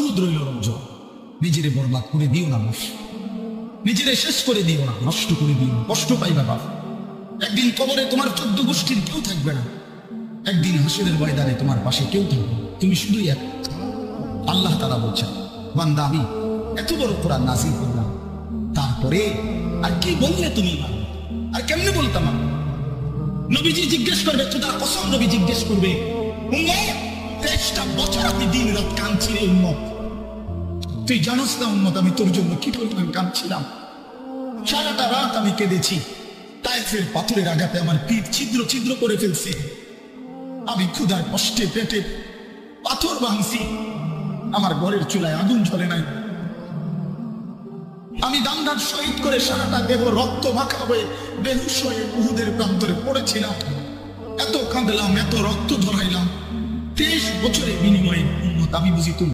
অনুরোধ রইল রমজান, নিজেরে বরবাদ করে দিও না বাপ, নিজেরে শেষ করে দিও না, নষ্ট করে দিও না, কষ্ট পাইবা বাপ। একদিন কবরে তোমার 14 গোষ্ঠীর কেউ থাকবে না, একদিন হাসরের ময়দানে তোমার পাশে কেউ থাকবে, তুমি শুধুই এক। আল্লাহ তাআলা বলছেন, বান্দা আমি এত বড় কোরআন নাযিল করলাম, তারপরে আর কি বললে তুমি মানবে, আর কেমনে বলতাম? নবীজি জিজ্ঞেস করবে, খোদার কসম নবী জিজ্ঞেস করবে, উম্মত 23টা বছর আমি দিন রাত কাঁদছি রে উম্মত, তুই জানোস না উম্মত আমি তোর জন্য কি পরিমাণ কাঁদছিলাম, সারাটা রাত আমি কেঁদেছি, তায়েফের পাথরের আঘাতে আমার পিঠ ছিদ্র ছিদ্র করে ফেলছে, আমি ক্ষুধার কষ্টে পেটে পাথর ভাঙছি, আমার ঘরের চুলায় আগুন জ্বলে নাই, আমি দামদার শহীদ করে সারাটা দেহ রক্ত মাখা হয়ে বেহুশ হয়ে উহুদের প্রান্তরে পড়েছিলাম, এত কাঁদলাম, এত রক্ত ধরাইলাম, 23 বছরের বিনিময়ে উম্মত আমি বুঝি তুমি